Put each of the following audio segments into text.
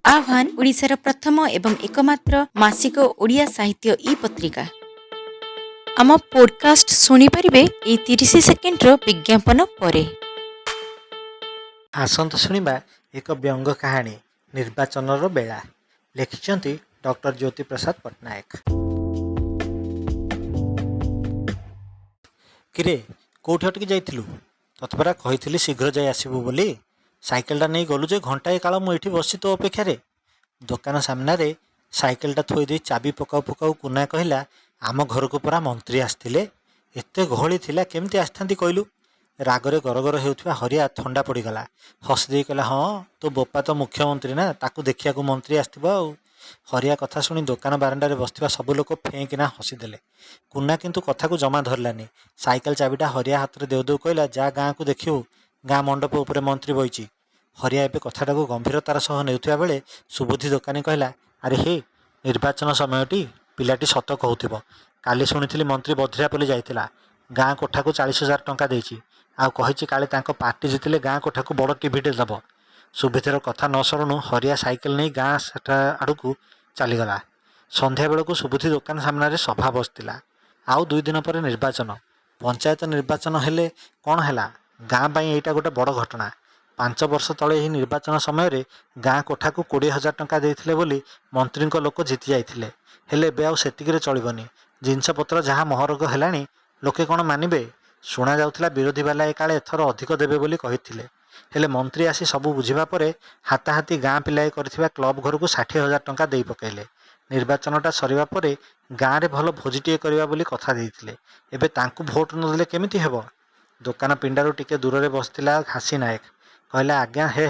आह्वान ओडिशार प्रथम एवं एकमात्र मासिक ओडिया साहित्य ई पत्रिका। आम पॉडकास्ट शुणी पारिबे एई 30 सेकेंड विज्ञापन परे। आसंत शुणिबा एक व्यंग काहानी निर्वाचनर बेला। लिखिछंती डॉक्टर ज्योति प्रसाद पट्टनायक। किरे कोठी अटकी जाइथिलु? तते परा कहिथिली शीघ्र जाई आसीबु बोली। साइकेलटा नहीं गलु जे घंटाए काल मु एठी बसी तो अपेक्षा रे। दुकान सामना रे साइकेलटा थोई दे चाबी पकाउ पकाउ कुना कहिला, आम घर को परा मंत्री आस्थिले। एते गहली थिला केमती आस्थांती कहलु? रागरे गरगर हेउथिबा हरिया थंडा पड़ीगला। हसदे कहला, हाँ तो बोपा तो मुख्यमंत्री ना, ताकू देखिया को मंत्री आस्थिबो आउ। हरिया कथा शुणी दुकान बारंडारे बसथिबा सबु लोक फेंकिना हसीदेले। कुना किंतु कथा को जमा धरलानी। साइकेल चाबिटा हरिया हाथ रे देउ देउ कहला, जा गाँ को देखियो, गाँ मंडप उपरे मंत्री बइची। हरिया एबे कथाटाକୁ गंभीरतार सह नेउथिबा बेले सुबुद्धि दोकानी कहला, अरे हे निर्वाचन समयटी, पिलाटी सत कहूथिबो। काली शुणिथिली मंत्री बधिरापल्ली जाइथिला। गाँ कोठाକୁ 40,000 टंका देइची। आउ कहिची काले तांको पार्टी जितिले गाँ कोठाକୁ बड़ टीवीटे दब। सुबुद्धिर कथा न सरुणु हरिया साइकेल नहीं गाँ सेठा आड़कू चलीगला। संध्या बेलू सुबुद्धि दोकान सामने सभा बसला। आउ 2 दिन पर निर्वाचन। पंचायत निर्वाचन हेले कौन हैला, गाँ पाई एइटा गोटे बड़ घटना। 5 वर्ष तले यही निर्वाचन समय गाँ कोठा को 20,000 टंका देइथिले बोली मंत्री लोक जीति जाइथिले। हेले एबे आउ सेतिकिरे चलिबनी। जिनसपत्र जहाँ महरग हेलानी लोके कौन मानिबे? शुणा जाउथिला विरोधी बाला एकाले एथर अधिक देबे बोली कहिथिले। हेले मंत्री आसी सबू बुझिबा परे हाताहाती गाँ पिलाए करथिबा क्लब घर को 60,000 टंका देई पकेइले। निर्वाचनटा सरिबा परे गाँ रे भल भोजिटिए करिबा बोली कथा देइथिले। एबे तांकू भोट न देले केमिति हेबो? दुकान पिंडारू टिके दूर रे बसथिला घासी नायक। कहला, आज्ञा हे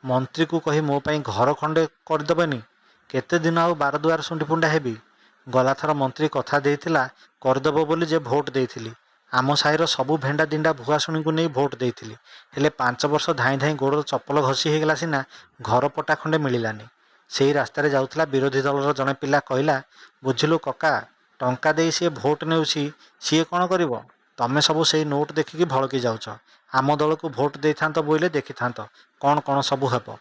मंत्री को कही मो पाई घर खंडे करदेबनी? केते दिन आउ बार दुआर सुंडी पुंडा हेबी? गला थर मंत्री कथा देइथिला करदेबो बोली जे भोट देइथिली। आम साहिर सबू भेंडा दिंडा भुआसुणी को नहीं भोट देइथिली। हेले 5 वर्ष धाई धाई गोड़ चप्पल घसी हेगला सिना घर पटा खंडे मिलिलानी। सेही रास्तारे जाउथिला विरोधी दलर जने पिला कहला, बुझिलु कका, टंका देई सी भोट नेउसी, सी कौन करिवो? तमे सबू सेही नोट देखिकी भड़की जाउछ। आम दल को भोट देइथांत बोइले देखिथांत कौन कौन सबू हेबो।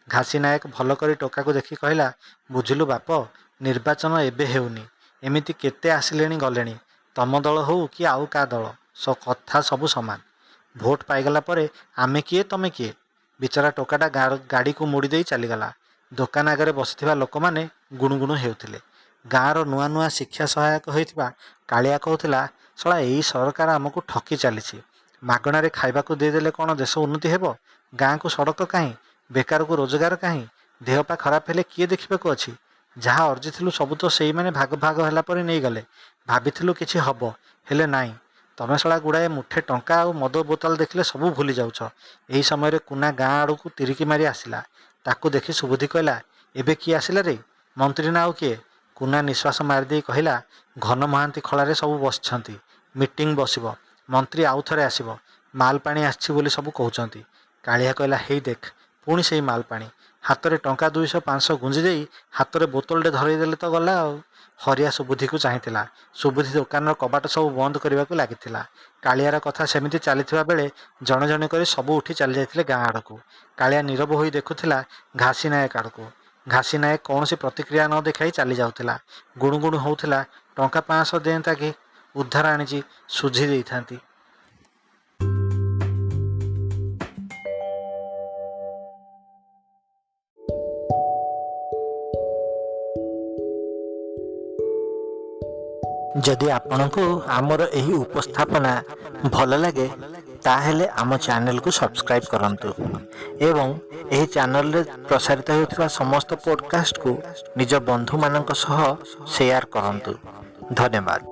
घासी नायक भल करी टोका को देखि कहला, बुझिलु बाप, निर्वाचन एबे हेउनी। एमिति केते आसिलेनी गलेनी। तम दल हो कि आउ का दल, कथा सबू समान। भोट पाईगला परे आमे किए तमे किए? बिचरा टोकाटा गाड़ी को मुड़ी देई चलीगला। दुकान आगे बसिथिबा लोक माने गुणुगुणु हेउथिले। गाँर नुआ नुआ शिक्षा सहायक होइथिबा कालिया कहूथिला, सला एई सरकार आमको ठकी चलीछि। मागणारे खाइबाकू देदेले कौन देश उन्नति हेबो? गाँ को सड़क काहीं, बेकार को रोजगार काहीं? देहपा खराब हेले किए देखिबाकू अछि? जहाँ अर्जिथिलु सबू तो सेई माने भाग भाग होला परे नहीं गले। भाबिथिलु किछि हबो, हेले नाई। तमे सला गुड़ाए मुठे टंका और मद बोतल देखिले सबू भूली जाउछ। एही समय कुना गाँ आड़कू तिरिकी मारी आसिला। ताकू देखि सुबुद्धि कहला, एबे किए आसिला रे, मंत्री ना आउ किए? कुना निश्वास मारिदेई कहला, घन महांती खलारे सबू बसछंती, मीटिंग बसिबो, मंत्री आउ थरे आसिबो, माल पानी आछि बोली सबू कहउचंती। कालिया कहला, हेई देख पुणी सेई माल पानी। हातरे टंका 200-500 गुंजी देई हातरे बोतलटे धरई देले तो गला आउ। हरिया सुबुद्धि को चाहिथिला। सुबुद्धि दुकान कबाट सब बंद करने को लगिथिला। कालियार कथा सेमिति चलीथिबा बेले जणे जणे करी सबू उठी चली जाइथिले गाँ आड़कू। कालिया नीरव होई देखुथिला घासी नायक आड़कू। घासी नायक कौनसी प्रतिक्रिया न देखाई चली जाउथिला। गुणु गुणु होउथिला, टंका 500 देंता कि उद्धार आनिची, सुझी देइथांती। जदि आपनकू आमर एही उपस्थापना भल लगे ताहेले आम चैनल को सब्सक्राइब करंतु एवं एही चैनल रे प्रसारित होउथिबा समस्त पॉडकास्ट को निज बंधु मानक सह शेयर करंतु। धन्यवाद।